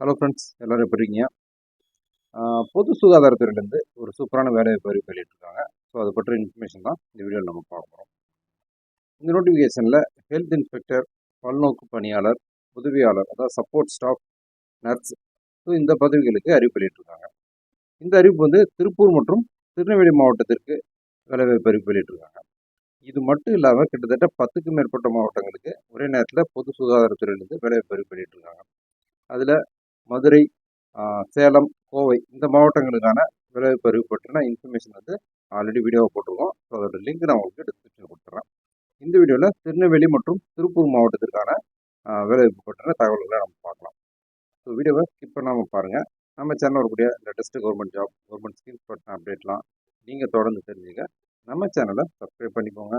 Hello friends, எல்லோரும் எப்படி இருக்கீங்க? பொது சுகாதாரத்துறையிலேருந்து ஒரு சூப்பரான வேலைவாய்ப்பு அறிவிப்பு வெளியிட்டிருக்காங்க. ஸோ அதை பற்றிய இன்ஃபர்மேஷன் தான் இந்த வீடியோவில் நம்ம பார்க்க போகிறோம். இந்த நோட்டிஃபிகேஷனில் ஹெல்த் இன்ஸ்பெக்டர், பல்நோக்கு பணியாளர், உதவியாளர், அதாவது சப்போர்ட் ஸ்டாஃப், நர்ஸ், ஸோ இந்த பதவிகளுக்கு அறிவிப்பு வெளியிட்டிருக்காங்க. இந்த அறிவிப்பு வந்து திருப்பூர் மற்றும் திருநெல்வேலி மாவட்டத்திற்கு வேலைவாய்ப்பு அறிவிப்பு வெளியிட்டிருக்காங்க. இது மட்டும் இல்லாமல் கிட்டத்தட்ட 10க்கும் மேற்பட்ட மாவட்டங்களுக்கு ஒரே நேரத்தில் பொது சுகாதாரத்துறையிலேருந்து வேலைவாய்ப்பு அறிவிப்பு வெளியிட்டிருக்காங்க. அதில் மதுரை, சேலம், கோவை இந்த மாவட்டங்களுக்கான வேலைவாய்ப்பு அறிவிப்பு பற்றின இன்ஃபர்மேஷன் வந்து ஆல்ரெடி வீடியோவை போட்டிருக்கோம். ஸோ அதோட லிங்க் நான் உங்களுக்கு டிஸ்கிரிப்ஷனில் கொடுத்துட்றேன். இந்த வீடியோவில் திருநெல்வேலி மற்றும் திருப்பூர் மாவட்டத்திற்கான வேலைவாய்ப்பு பற்றின தகவல்களை நம்ம பார்க்கலாம். ஸோ வீடியோவை ஸ்கிப் பண்ணாமல் பாருங்கள். நம்ம சேனல் வரக்கூடிய latest government job, government schemes பற்றின அப்டேட்லாம் நீங்கள் தொடர்ந்து தெரிஞ்சுக்க நம்ம சேனலை சப்ஸ்கிரைப் பண்ணிக்கோங்க.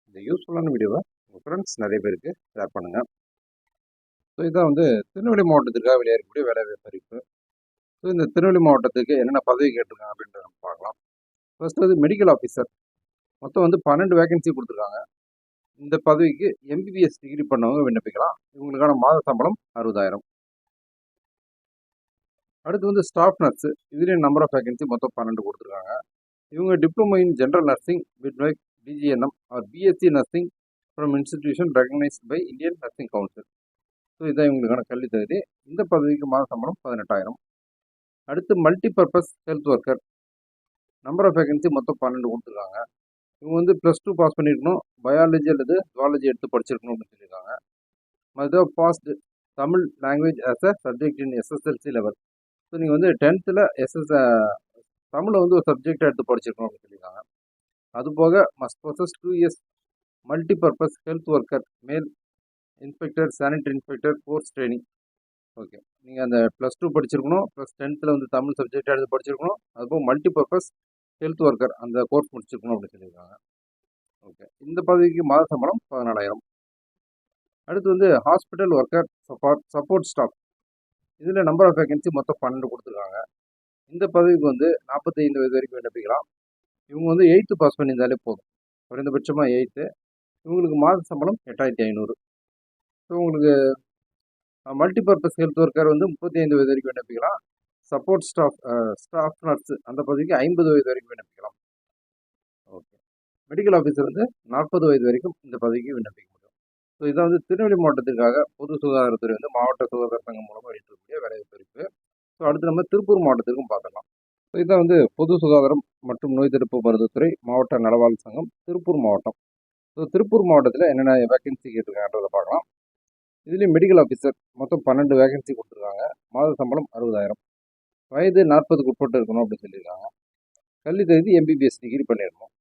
இந்த யூஸ்ஃபுல்லான வீடியோவை உங்கள் ஃப்ரெண்ட்ஸ் நிறைய பேருக்கு ஷேர் பண்ணுங்கள். ஸோ இதான் வந்து திருநெல்வேலி மாவட்டத்திற்காக வெளியாகக்கூடிய வேலைவாய்ப்பு அறிவிப்பு. ஸோ இந்த திருநெல்வேலி மாவட்டத்துக்கு என்னென்ன பதவி கேட்டிருக்காங்க அப்படின்றத நம்ம பார்க்கலாம். ஃபர்ஸ்ட் வந்து மெடிக்கல் ஆஃபீஸர், மொத்தம் வந்து 12 வேகன்சி கொடுத்துருக்காங்க. இந்த பதவிக்கு எம்பிபிஎஸ் டிகிரி பண்ணவங்க விண்ணப்பிக்கலாம். இவங்களுக்கான மாத சம்பளம் 60,000. அடுத்து வந்து ஸ்டாஃப் நர்ஸு, இதுலேயும் நம்பர் ஆஃப் வேகன்சி மொத்தம் 12 கொடுத்துருக்காங்க. இவங்க diploma in general nursing with DGNM or BSc nursing from institution recognised by Indian nursing council. So இதுதான் இவங்களுக்கான கல்வி தகுதி. இந்த பதவிக்கு மாத சம்பளம் 18,000. அடுத்து multipurpose health worker, number of vacancy மொத்தம் 12 கொடுத்துருக்காங்க. இவங்க வந்து +2 பாஸ் பண்ணியிருக்கணும், பயாலஜி அல்லது ஜுவாலஜி எடுத்து படிச்சிருக்கணும் அப்படின்னு சொல்லியிருக்காங்க. மற்ற passed Tamil language as a subject in SSLC level. So நீங்கள் வந்து 10th தமிழை வந்து ஒரு சப்ஜெக்டாக எடுத்து படிச்சிருக்கணும் அப்படின்னு சொல்லியிருக்காங்க. அதுபோக must process 2 years multipurpose health worker மேல் inspector sanitary inspector course training. Okay, நீங்கள் அந்த +2 படிச்சிருக்கணும், ப்ளஸ் 10th வந்து தமிழ் சப்ஜெக்டாக எடுத்து படிச்சிருக்கணும், அதுபோக மல்டிபர்பஸ் ஹெல்த் ஒர்க்கர் அந்த கோர்ஸ் முடிச்சிருக்கணும் அப்படின்னு சொல்லியிருக்காங்க. ஓகே, இந்த பதவிக்கு மாத சம்பளம் 14,000. அடுத்து வந்து ஹாஸ்பிட்டல் ஒர்க்கர் சப்போர்ட் ஸ்டாஃப், இதில் நம்பர் ஆஃப் வேகன்சி மொத்தம் 12 கொடுத்துருக்காங்க. இந்த பதவிக்கு வந்து 45 வயது வரைக்கும் விண்ணப்பிக்கலாம். இவங்க வந்து 8th பாஸ் பண்ணியிருந்தாலே போதும், குறைந்தபட்சமாக 8th. இவங்களுக்கு மாத சம்பளம் 8,500. ஸோ உங்களுக்கு மல்டிபர்பஸ் ஹெல்த் ஒர்க்கர் வந்து 35 வயது வரைக்கும் விண்ணப்பிக்கலாம். சப்போர்ட் ஸ்டாஃப் நர்ஸ் அந்த பதவிக்கு 50 வயது வரைக்கும் விண்ணப்பிக்கலாம். ஓகே, மெடிக்கல் ஆஃபீஸர் வந்து 40 வயது வரைக்கும் இந்த பதவிக்கு விண்ணப்பிக்க முடியும். ஸோ இதான் வந்து திருநெல்வேலி மாவட்டத்திற்காக பொது சுகாதாரத்துறை வந்து மாவட்ட சுகாதார சங்கம் மூலமாக வெளியிட்டிருக்கக்கூடிய வேலைவாய்ப்பு அறிவிப்பு. ஸோ அடுத்து நம்ம திருப்பூர் மாவட்டத்திற்கும் பார்க்கலாம். ஸோ இதான் வந்து பொது சுகாதாரம் மற்றும் நோய் தடுப்பு மருத்துவத்துறை மாவட்ட நலவாழ்வு சங்கம் திருப்பூர் மாவட்டம். ஸோ திருப்பூர் மாவட்டத்தில் என்னென்ன வேகன்சி கேட்டிருக்காங்கன்றதை பார்க்கலாம். இதுலேயும் மெடிக்கல் ஆஃபீஸர் மொத்தம் 12 வேகன்சி கொடுத்துருக்காங்க. மாத சம்பளம் 60,000. வயது 40க்கு உட்பட்டு இருக்கணும் அப்படின்னு சொல்லியிருக்காங்க. கல்வி தகுதி எம்பிபிஎஸ் டிகிரி பண்ணிடணும்.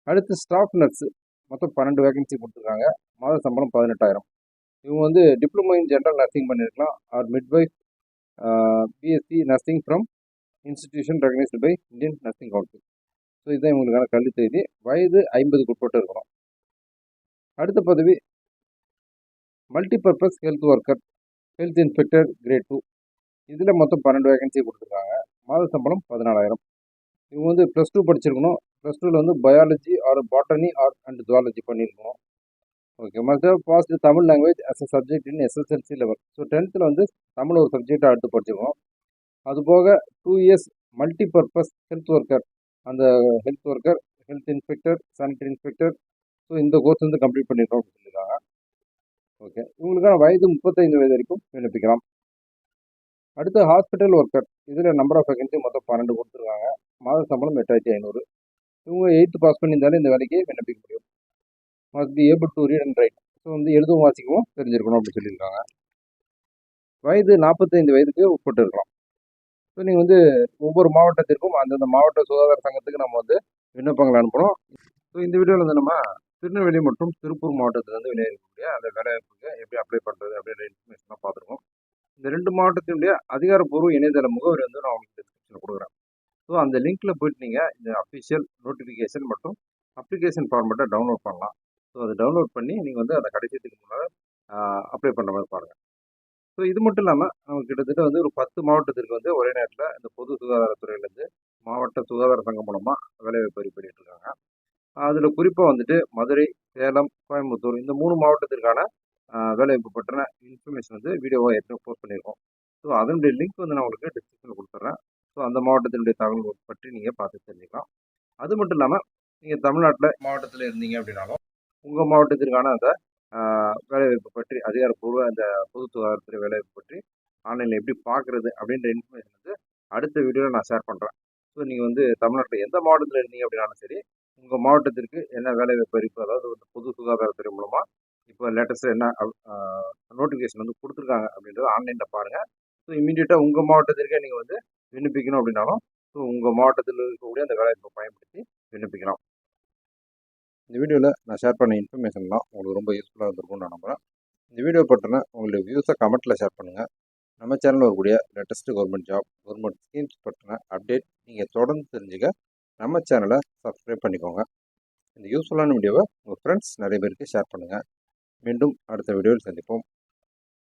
அடுத்து ஸ்டாஃப் நர்ஸு மொத்தம் 12 வேகன்சி கொடுத்துருக்காங்க. மாத சம்பளம் 18,000. இவங்க வந்து டிப்ளமோ இன் ஜென்ரல் நர்சிங் பண்ணியிருக்கலாம் or midwife BSc nursing from institution recognised by Indian nursing council. So இதுதான் இவங்களுக்கான கல்வி தகுதி. வயது 50க்கு உட்பட்டு இருக்கணும். அடுத்த பதவி multipurpose health worker health inspector great 2. இதில் மொத்தம் 12 வேகன்சி கொடுத்துருக்காங்க. மாத சம்பளம் 14,000. இவங்க வந்து +2 படிச்சிருக்கணும். +2ல் வந்து biology or botany or and zoology பண்ணியிருக்கணும். ஓகே, மற்ற passed Tamil language as a subject in SSLC level. So 10th வந்து தமிழ் ஒரு சப்ஜெக்டாக எடுத்து படிச்சிருக்கணும். அதுபோக 2 years மல்டிபர்பஸ் ஹெல்த் ஒர்க்கர், அந்த health worker, health inspector, sanitary inspector, so இந்த கோர்ஸ் வந்து கம்ப்ளீட் பண்ணியிருக்கோம் அப்படின்னு சொல்லியிருக்காங்க. ஓகே, இவங்களுக்கான வயது 35 வயது வரைக்கும் விண்ணப்பிக்கலாம். அடுத்து ஹாஸ்பிட்டல் ஒர்க்கர், இதில் நம்பர் ஆஃப் வேகன்சி மொத்தம் 12 கொடுத்துருக்காங்க. மாத சம்பளம் 8,500. இவங்க 8th பாஸ் பண்ணியிருந்தாலும் இந்த வேலைக்கு விண்ணப்பிக்க முடியும். Must be able to read and right. So வந்து எழுதவும் வாசிக்கவும் தெரிஞ்சிருக்கணும் அப்படின்னு சொல்லியிருக்காங்க. வயது 45 வயதுக்கு உட்பட்டு இருக்கலாம். ஸோ நீங்கள் வந்து ஒவ்வொரு மாவட்டத்திற்கும் அந்தந்த மாவட்ட சுகாதார சங்கத்துக்கு நம்ம வந்து விண்ணப்பங்களை அனுப்பணும். ஸோ இந்த வீடியோவில் வந்து நம்ம திருநெல்வேலி மற்றும் திருப்பூர் மாவட்டத்திலேருந்து வெளியேறக்கூடிய அந்த வேலைவாய்ப்புக்கு எப்படி அப்ளை பண்ணுறது அப்படின்ற இன்ஃபர்மேஷனாக பார்த்துருக்கோம். இந்த 2 மாவட்டத்தினுடைய அதிகாரப்பூர்வ இணையதள முகவரி வந்து நான் உங்களுக்கு டிஸ்கிரிப்ஷனில் கொடுக்குறேன். ஸோ அந்த லிங்க்கில் போய்ட்டு நீங்கள் இந்த அஃபிஷியல் நோட்டிஃபிகேஷன் மற்றும் அப்ளிகேஷன் ஃபார்மெட்டை டவுன்லோட் பண்ணலாம். ஸோ அதை டவுன்லோட் பண்ணி நீங்கள் வந்து அதை கடைசியத்துக்கு முன்னால் அப்ளை பண்ணுற மாதிரி பாருங்கள். ஸோ இது மட்டும் இல்லாமல் நமக்கு கிட்டத்தட்ட வந்து ஒரு 10 மாவட்டத்திற்கு வந்து ஒரே நேரத்தில் இந்த பொது சுகாதாரத்துறையிலேருந்து மாவட்ட சுகாதார சங்கம் மூலமாக வேலைவாய்ப்பு அறிவிப்பு வெளியிட்டிருக்காங்க. அதில் குறிப்பாக வந்துட்டு மதுரை, சேலம், கோயம்புத்தூர் இந்த 3 மாவட்டத்திற்கான வேலைவாய்ப்பு பற்றின இன்ஃபர்மேஷன் வந்து வீடியோவாக ஏற்கனவே போஸ்ட் பண்ணியிருக்கோம். ஸோ அதனுடைய லிங்க் வந்து நான் உங்களுக்கு டிஸ்கிரிப்ஷனில் கொடுத்துட்றேன். ஸோ அந்த மாவட்டத்தினுடைய தகவல்கள் பற்றி நீங்கள் பார்த்து தெரிஞ்சுக்கலாம். அது மட்டும் இல்லாமல் நீங்கள் தமிழ்நாட்டில் மாவட்டத்தில் இருந்தீங்க அப்படின்னாலும் உங்கள் மாவட்டத்திற்கான அந்த வேலைவாய்ப்பு பற்றி அதிகாரப்பூர்வ அந்த பொது சுகாதாரத்துறை வேலைவாய்ப்பு பற்றி ஆன்லைனில் எப்படி பார்க்குறது அப்படின்ற இன்ஃபர்மேஷன் வந்து அடுத்த வீடியோவில் நான் ஷேர் பண்ணுறேன். ஸோ நீங்கள் வந்து தமிழ்நாட்டில் எந்த மாவட்டத்தில் இருந்தீங்க அப்படின்னாலும் சரி, உங்கள் மாவட்டத்திற்கு என்ன வேலைவாய்ப்பு அறிவிப்பு, அதாவது வந்து பொது சுகாதாரத்துறை மூலமாக இப்போ லேட்டஸ்ட்டாக என்ன நோட்டிஃபிகேஷன் வந்து கொடுத்துருக்காங்க அப்படின்றத ஆன்லைனில் பாருங்கள். ஸோ இமீடியட்டாக உங்கள் மாவட்டத்திற்கே நீங்கள் வந்து விண்ணப்பிக்கணும் அப்படின்னாலும் ஸோ உங்கள் மாவட்டத்தில் இருக்கக்கூடிய அந்த வேலைவாய்ப்பை பயன்படுத்தி விண்ணப்பிக்கலாம். இந்த வீடியோவில் நான் ஷேர் பண்ண இன்ஃபர்மேஷன்லாம் உங்களுக்கு ரொம்ப யூஸ்ஃபுல்லாக இருந்திருக்கும்னு நான் நம்புகிறேன். இந்த வீடியோ பற்றின உங்களுடைய வியூஸை கமெண்ட்டில் ஷேர் பண்ணுங்கள். நம்ம சேனலில் வரக்கூடிய latest government job, government schemes பற்றின அப்டேட் நீங்கள் தொடர்ந்து தெரிஞ்சுக்க நம்ம சேனலை சப்ஸ்கிரைப் பண்ணிக்கோங்க. இந்த யூஸ்ஃபுல்லான வீடியோவை உங்கள் ஃப்ரெண்ட்ஸ் நிறைய பேருக்கு ஷேர் பண்ணுங்கள். மீண்டும் அடுத்த வீடியோவில் சந்திப்போம்.